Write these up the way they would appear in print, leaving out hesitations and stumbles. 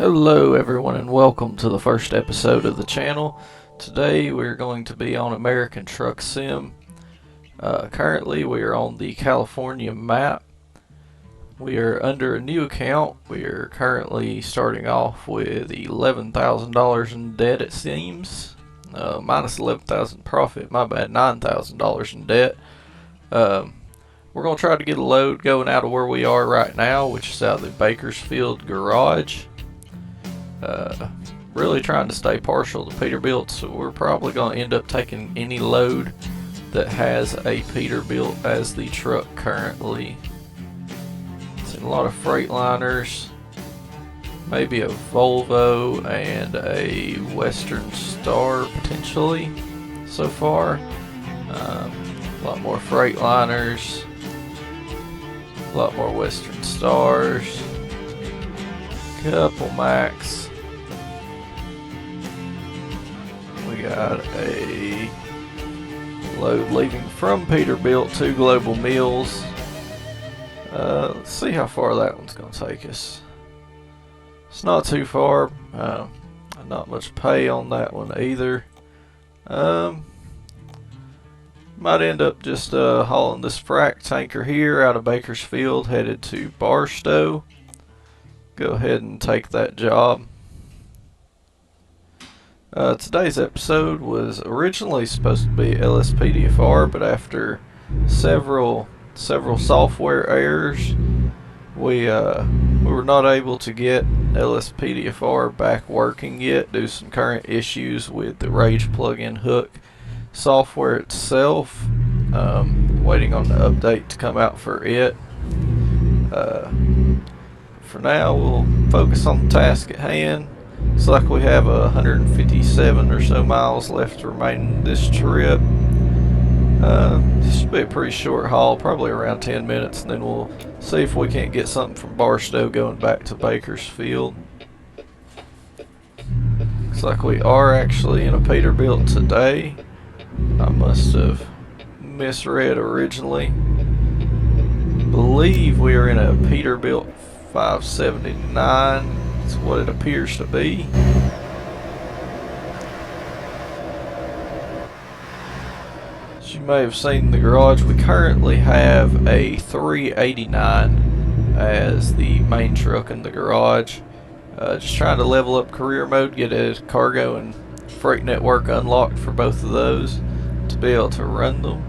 Hello everyone and welcome to the first episode of the channel. Today we're going to be on American Truck Sim. Currently we are on the California map. We are under a new account. We are currently starting off with $11,000 in debt, it seems. Minus 11,000 profit, my bad, $9,000 in debt. We're going to try to get a load going out of where we are right now, which is out of the Bakersfield garage. Really trying to stay partial to Peterbilt, so we're probably going to end up taking any load that has a Peterbilt as the truck currently. Seen a lot of Freightliners, maybe a Volvo and a Western Star potentially so far. A lot more Freightliners, a lot more Western Stars, couple Max. We got a load leaving from Peterbilt to Global Mills. Let's see how far that one's going to take us. It's not too far. Not much pay on that one either. Might end up just hauling this frac tanker here out of Bakersfield headed to Barstow. Go ahead and take that job. Today's episode was originally supposed to be LSPDFR, but after several software errors, we were not able to get LSPDFR back working yet due to some current issues with the Rage plugin hook software itself. Waiting on the update to come out for it. For now, we'll focus on the task at hand. Looks like we have 157 or so miles left remaining this trip. This should be a pretty short haul, probably around 10 minutes, and then we'll see if we can't get something from Barstow going back to Bakersfield. Looks like we are actually in a Peterbilt today. I must have misread originally. Believe we are in a Peterbilt 579. That's what it appears to be. As you may have seen in the garage, we currently have a 389 as the main truck in the garage. Just trying to level up career mode, get a cargo and freight network unlocked for both of those to be able to run them.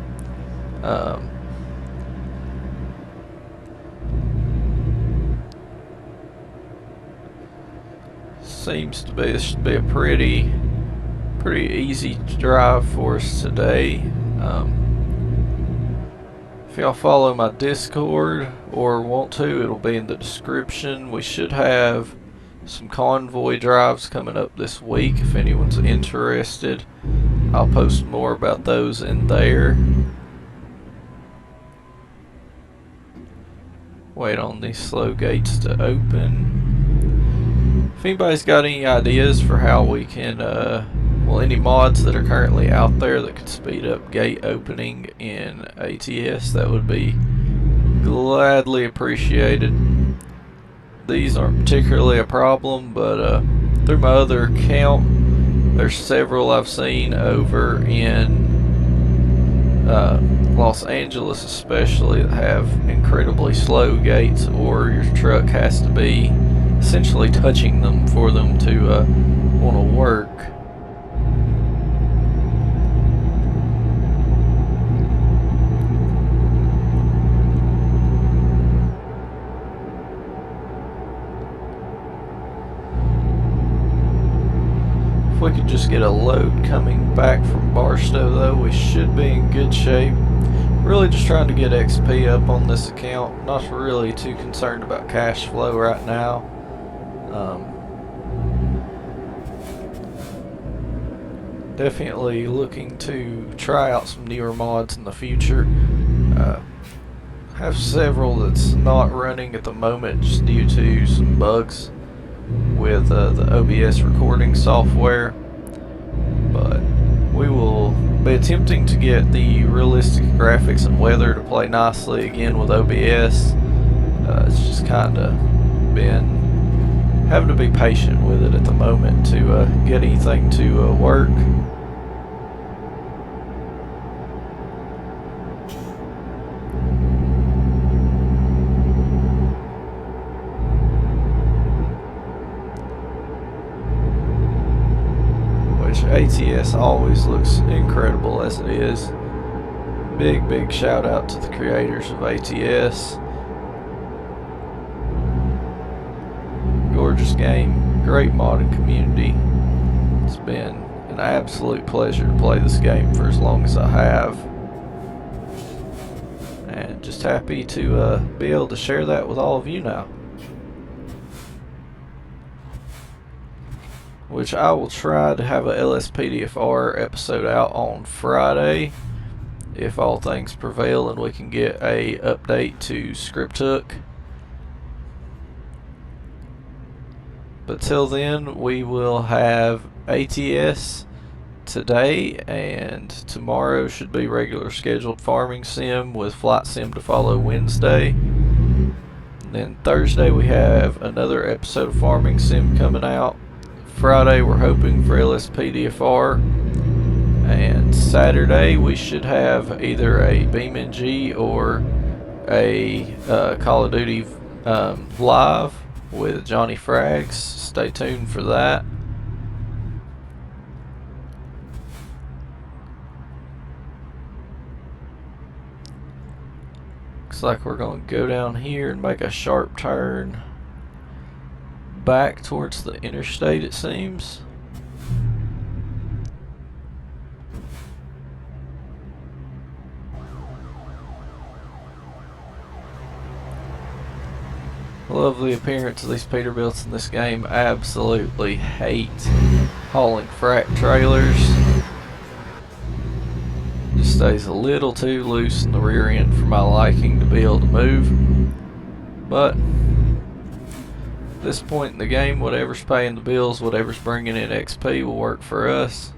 Seems to be, this should be a pretty easy drive for us today. If y'all follow my Discord or want to, it'll be in the description. We should have some convoy drives coming up this week if anyone's interested. I'll post more about those in there. Wait on these slow gates to open. If anybody's got any ideas for how we can, any mods that are currently out there that could speed up gate opening in ATS, that would be gladly appreciated. These aren't particularly a problem, but through my other account, there's several I've seen over in Los Angeles especially that have incredibly slow gates, or your truck has to be essentially touching them for them to want to work. If we could just get a load coming back from Barstow though, we should be in good shape. Really just trying to get XP up on this account, not really too concerned about cash flow right now. Definitely looking to try out some newer mods in the future. Have several that's not running at the moment just due to some bugs with the OBS recording software, but we will be attempting to get the realistic graphics and weather to play nicely again with OBS. It's just kind of been having to be patient with it at the moment to get anything to work. Which ATS always looks incredible as it is. Big shout out to the creators of ATS. Gorgeous game, great modding community. It's been an absolute pleasure to play this game for as long as I have, and just happy to be able to share that with all of you now. Which I will try to have a LSPDFR episode out on Friday, if all things prevail and we can get a update to ScriptHook. But till then, we will have ATS today, and tomorrow should be regular scheduled farming sim with flight sim to follow Wednesday. And then Thursday we have another episode of farming sim coming out. Friday we're hoping for LSPDFR, and Saturday we should have either a BeamNG or a Call of Duty live with Johnny Frags. Stay tuned for that. Looks like we're going to go down here and make a sharp turn back towards the interstate, it seems. Love the appearance of these Peterbilts in this game. Absolutely hate hauling frac trailers. Just stays a little too loose in the rear end for my liking to be able to move. But at this point in the game, whatever's paying the bills, whatever's bringing in XP will work for us.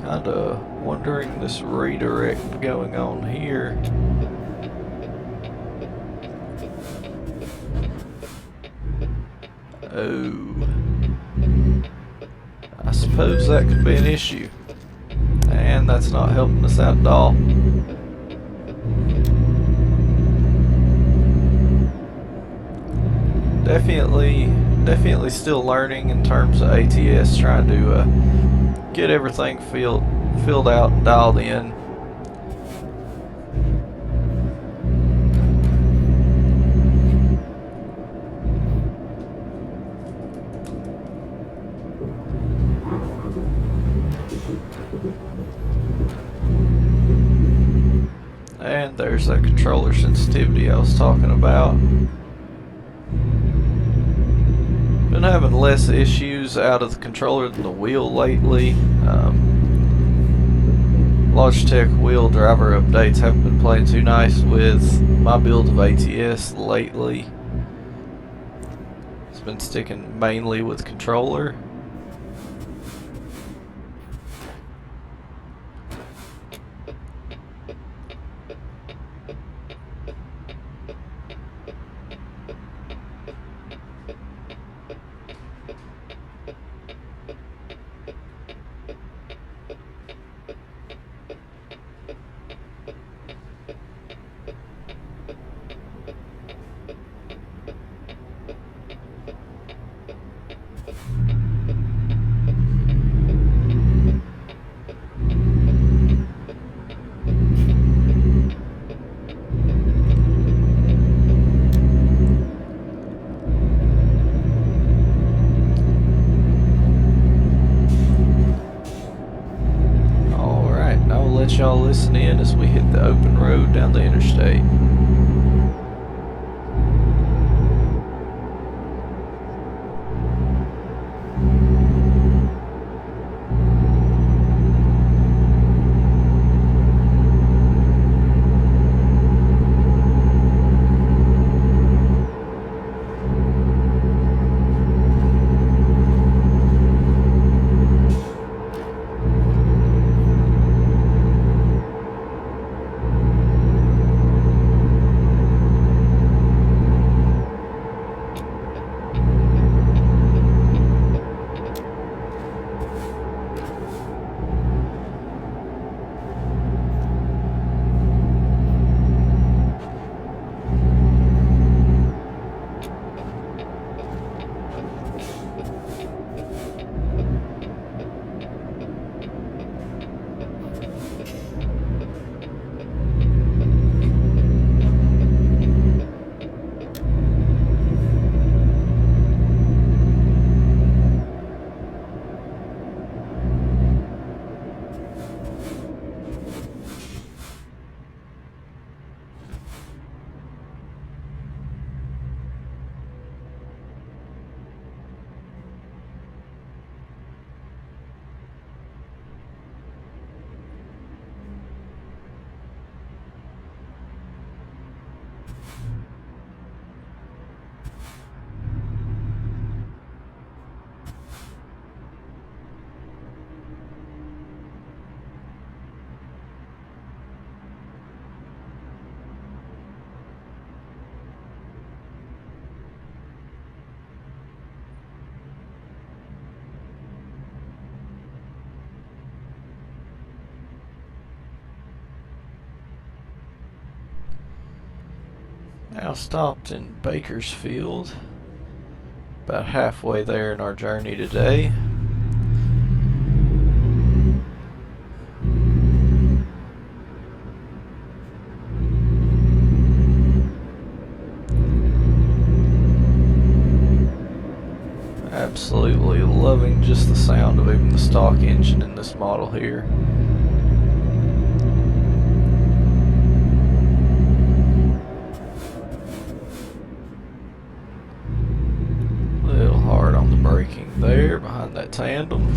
Kinda wondering this redirect going on here. Oh, I suppose that could be an issue, and that's not helping us out at all. Definitely still learning in terms of ATS, trying to get everything filled out and dialed in. And there's that controller sensitivity I was talking about. Been having less issues out of the controller than the wheel lately. Logitech wheel driver updates haven't been playing too nice with my build of ATS lately. It's been sticking mainly with controller. Let y'all listen in as we hit the open road down the interstate. Now stopped in Bakersfield, about halfway there in our journey today. Absolutely loving just the sound of even the stock engine in this model here. A little hard on the braking there behind that tandem.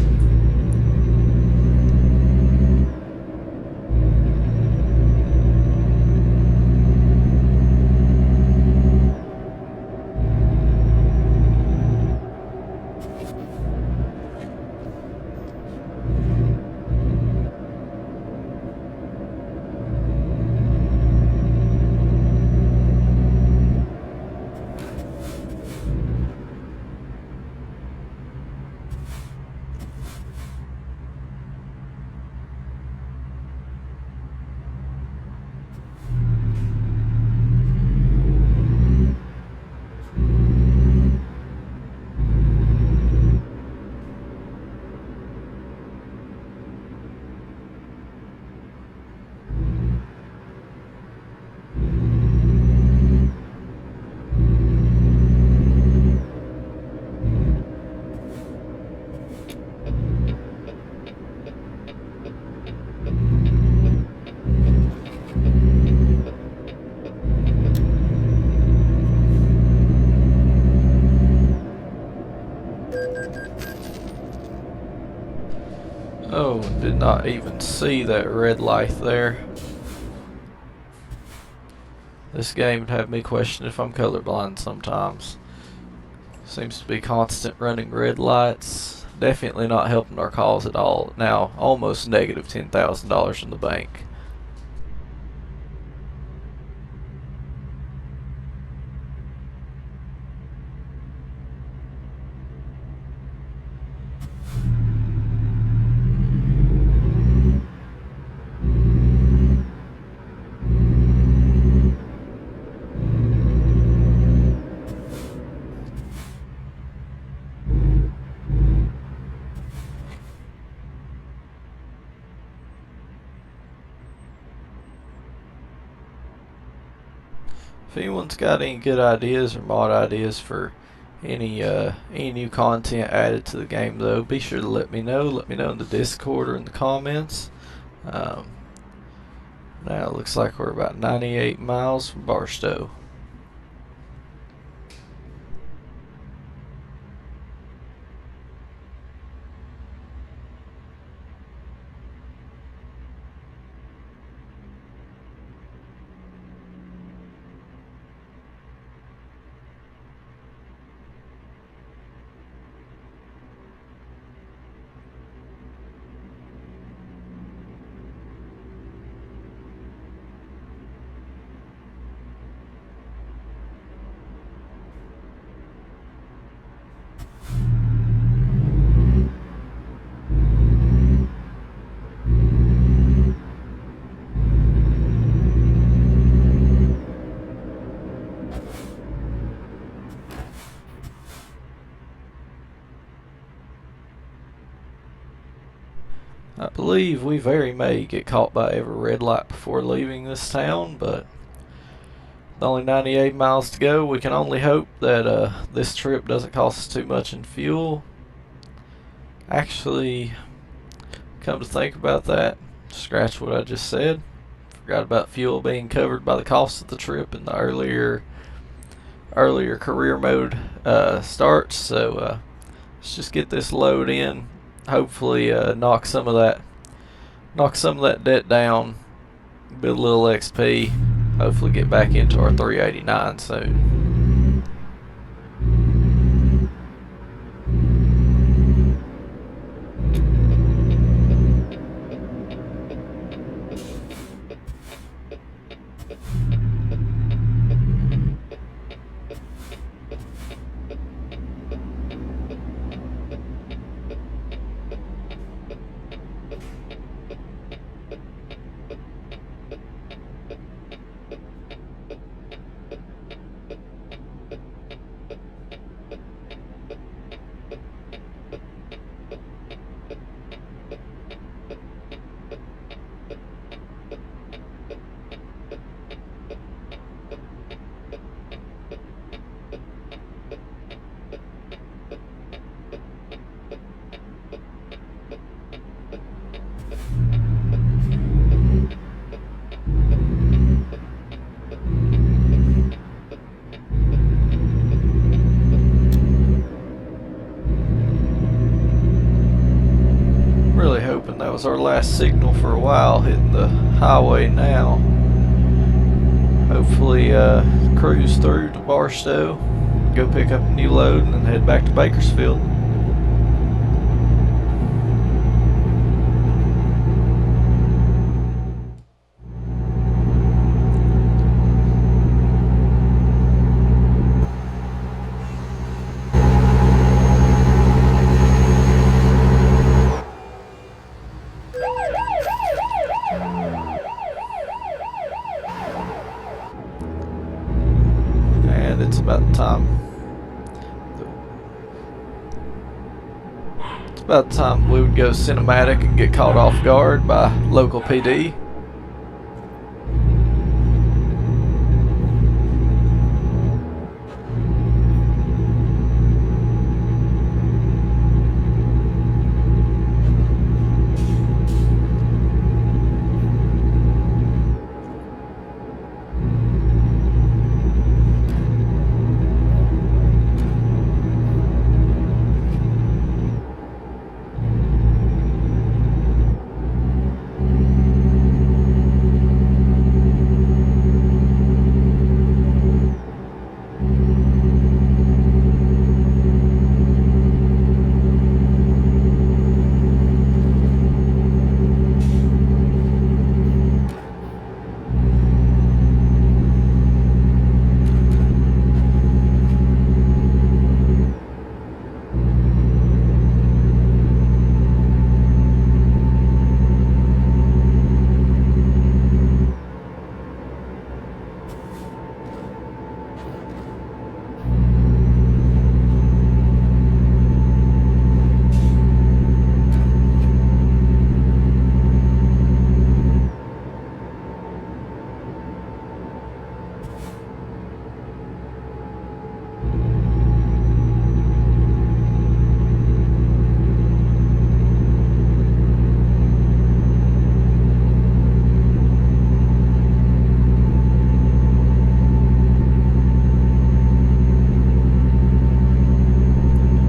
Oh, did not even see that red light there. This game would have me question if I'm colorblind sometimes. Seems to be constant running red lights. Definitely not helping our cause at all. Now, almost negative $10,000 in the bank. If anyone's got any good ideas or mod ideas for any new content added to the game, though, be sure to let me know. Let me know in the Discord or in the comments. Now it looks like we're about 98 miles from Barstow. I believe we very may get caught by every red light before leaving this town, but with only 98 miles to go, we can only hope that this trip doesn't cost us too much in fuel. Actually, come to think about that, scratch what I just said. Forgot about fuel being covered by the cost of the trip in the earlier career mode starts. So let's just get this load in. Hopefully, knock some of that debt down. Build a little XP. Hopefully, get back into our 389 soon. was our last signal for a while, hitting the highway now. Hopefully cruise through to Barstow, go pick up a new load, and then head back to Bakersfield. And it's about time we would go cinematic and get caught off guard by local PD.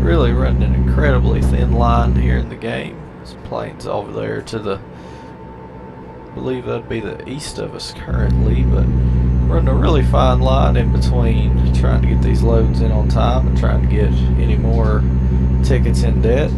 Really running an incredibly thin line here in the game. This plane's over there to the, I believe that'd be the east of us currently, but running a really fine line in between trying to get these loads in on time and trying to get any more tickets in debt.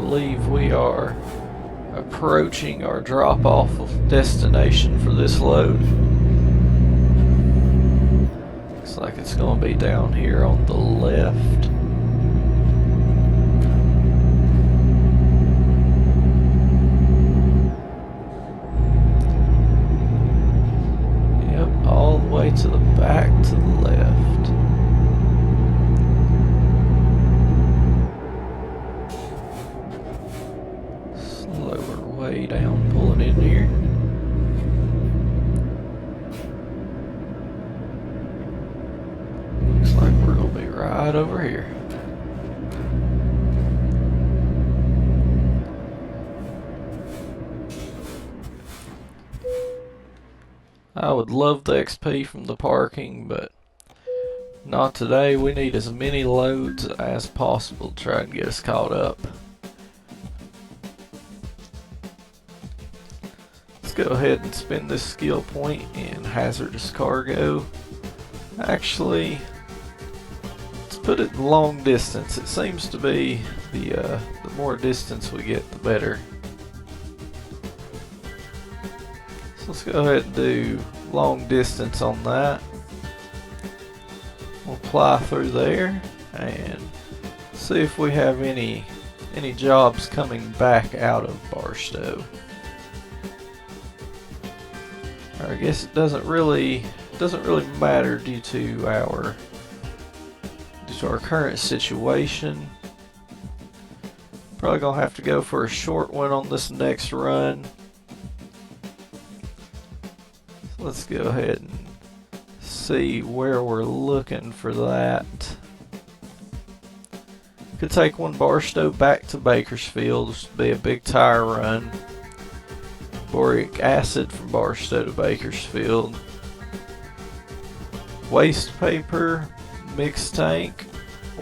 believe we are approaching our drop-off destination for this load. Looks like it's going to be down here on the left. Yep, all the way to the back to the left. Slower way down, pulling in here. Looks like we're going to be right over here. I would love the XP from the parking, but not today. We need as many loads as possible to try and get us caught up. Let's go ahead and spend this skill point in hazardous cargo. Actually, let's put it long distance. It seems to be the more distance we get, the better. So let's go ahead and do long distance on that. We'll fly through there and see if we have any jobs coming back out of Barstow. I guess it doesn't really matter due to our current situation. Probably gonna have to go for a short one on this next run. So let's go ahead and see where we're looking for that. Could take one Barstow back to Bakersfield. This would be a big tire run. Boric acid from Barstow to Bakersfield. Waste paper, mixed tank,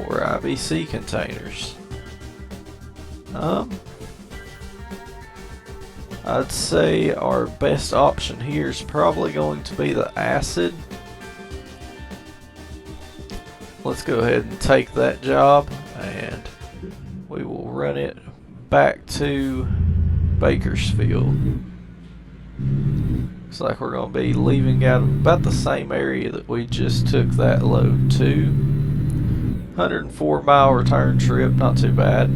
or IBC containers. I'd say our best option here is probably going to be the acid. Let's go ahead and take that job and we will run it back to Bakersfield. Looks like we're going to be leaving out about the same area that we just took that load to. 104-mile return trip, not too bad.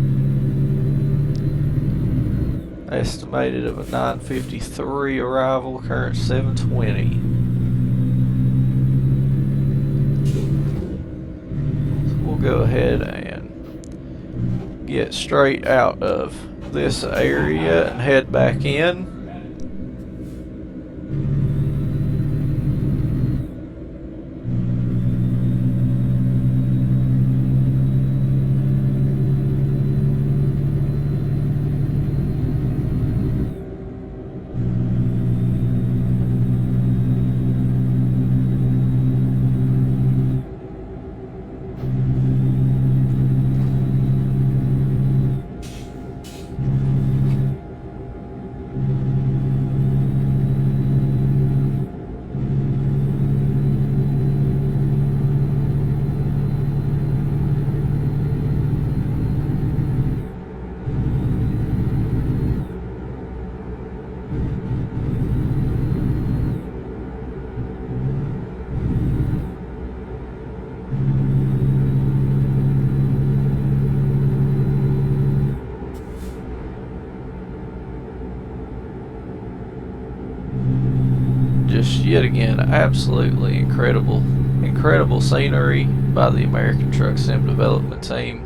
Estimated of a 9:53 arrival, current 7:20. So we'll go ahead and get straight out of this area and head back in. Just yet again, absolutely incredible scenery by the American Truck Sim development team.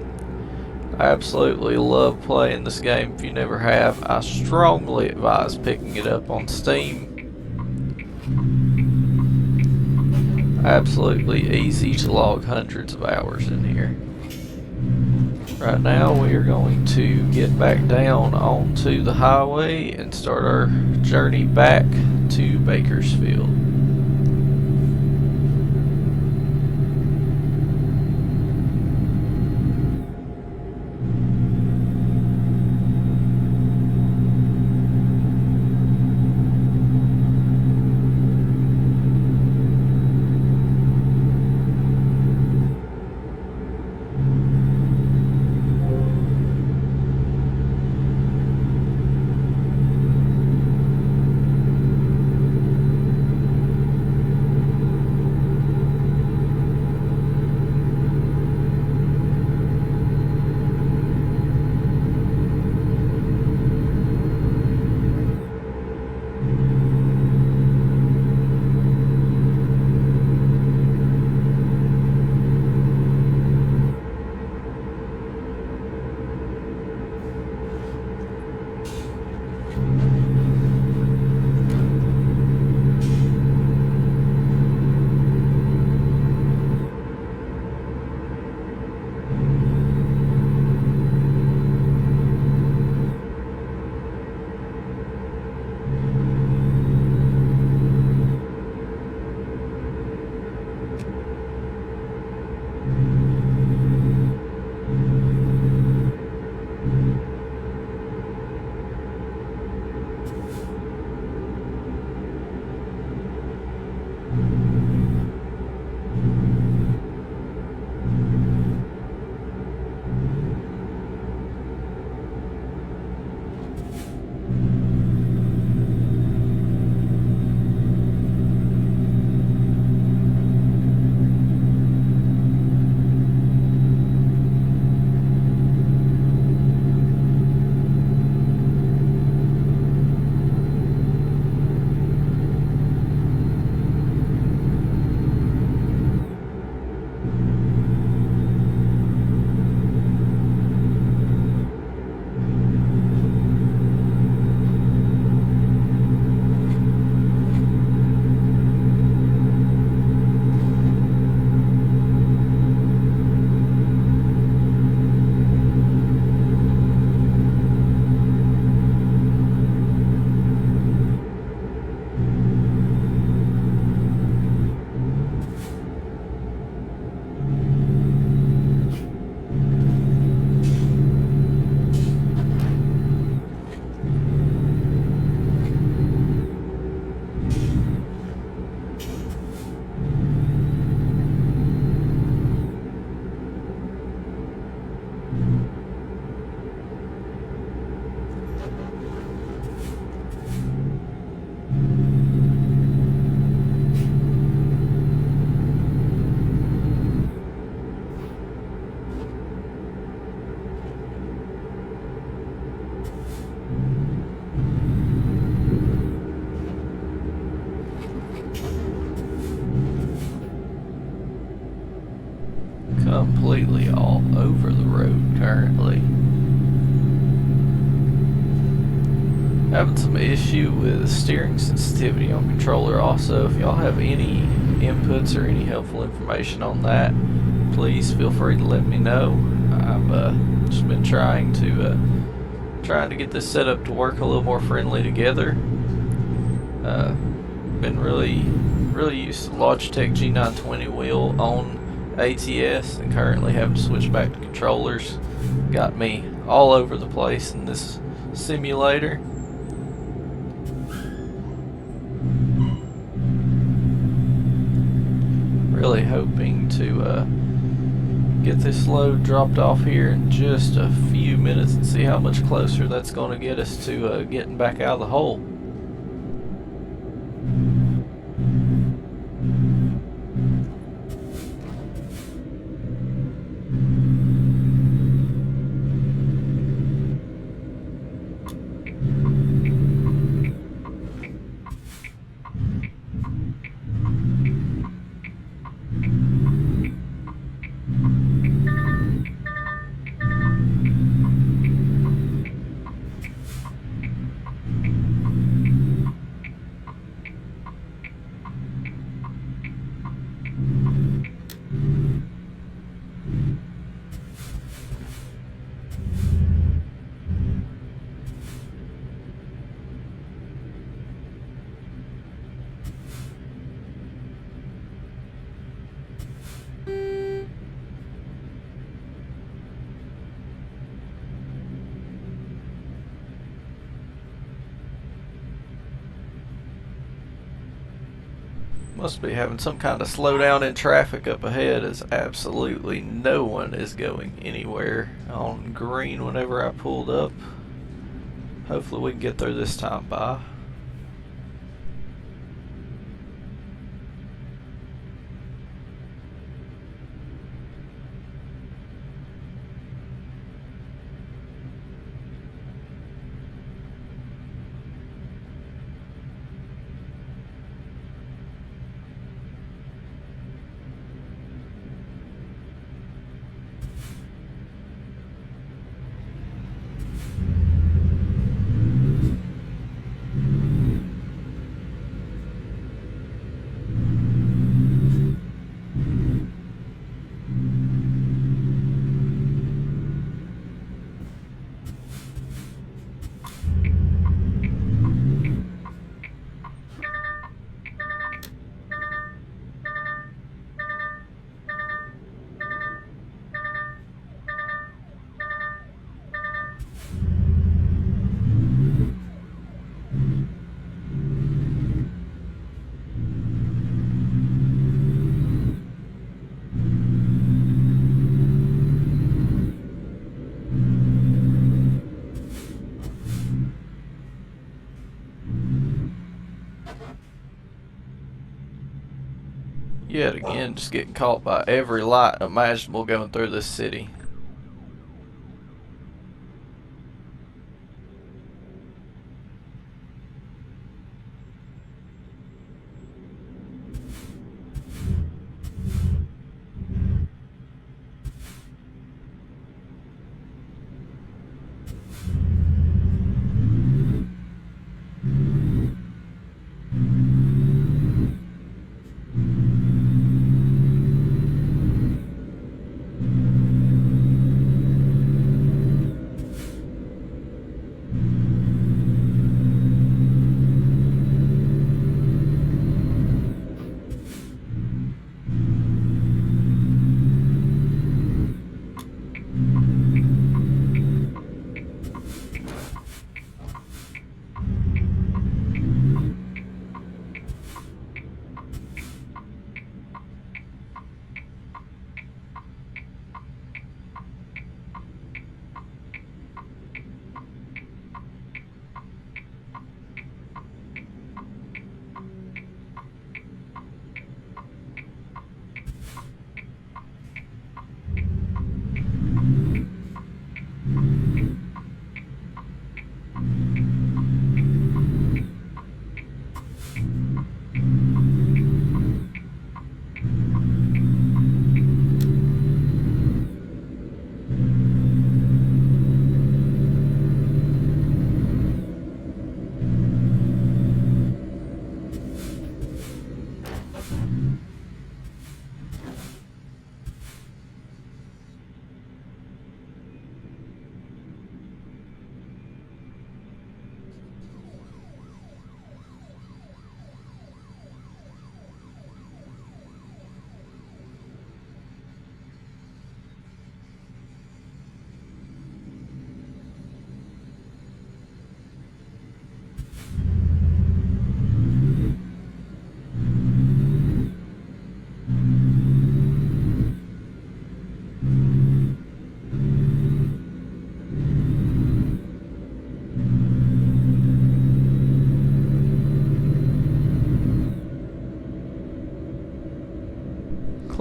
I absolutely love playing this game. If you never have, I strongly advise picking it up on Steam. Absolutely easy to log hundreds of hours in here. Right now we are going to get back down onto the highway and start our journey back to Bakersfield. completely all over the road currently. Having some issue with steering sensitivity on controller also. If y'all have any inputs or any helpful information on that, please feel free to let me know. I've just been trying to get this setup to work a little more friendly together. Been really used to Logitech G920 wheel on ATS, and currently having to switch back to controllers. Got me all over the place in this simulator. Really hoping to get this load dropped off here in just a few minutes and see how much closer that's going to get us to getting back out of the hole. Must be having some kind of slowdown in traffic up ahead, as absolutely no one is going anywhere on green whenever I pulled up. Hopefully we can get there this time by. Yet again, just getting caught by every light imaginable going through this city.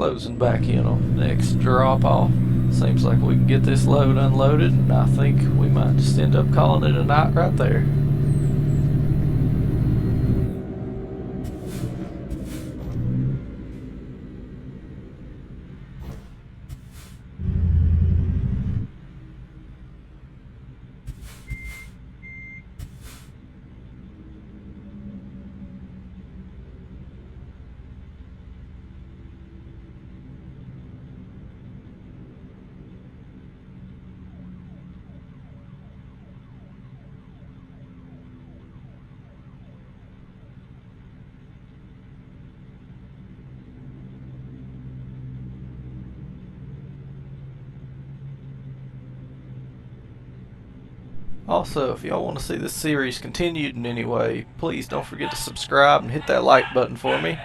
closing back in on the next drop off. Seems like we can get this load unloaded, and I think we might just end up calling it a night right there. Also, if y'all want to see this series continued in any way, please don't forget to subscribe and hit that like button for me.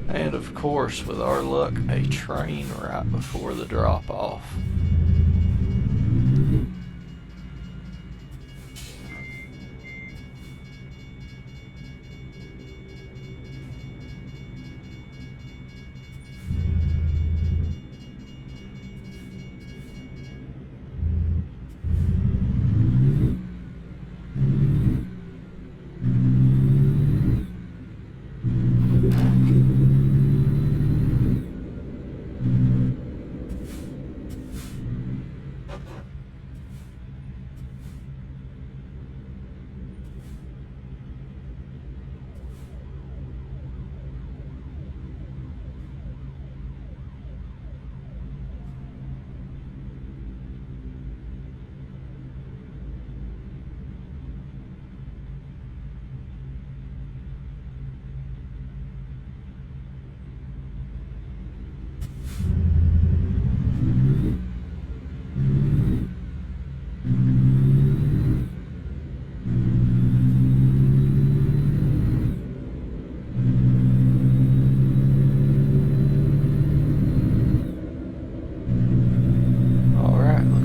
And of course, with our luck, a train right before the drop off.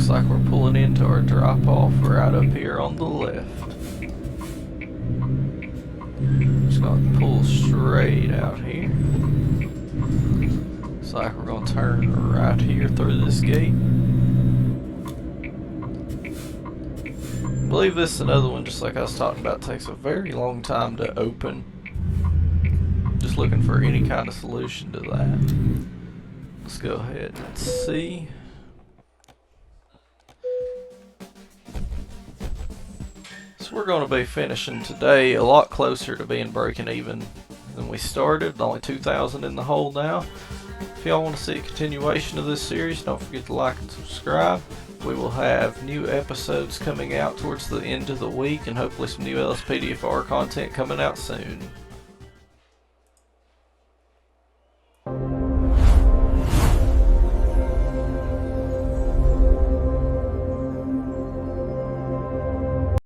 Looks like we're pulling into our drop off right up here on the left. Just gonna pull straight out here. Looks like we're gonna turn right here through this gate. I believe this is another one, just like I was talking about, takes a very long time to open. Just looking for any kind of solution to that. Let's go ahead and see. So we're going to be finishing today a lot closer to being breaking even than we started. Only 2,000 in the hole now. If y'all want to see a continuation of this series, don't forget to like and subscribe. We will have new episodes coming out towards the end of the week, and hopefully some new LSPDFR content coming out soon.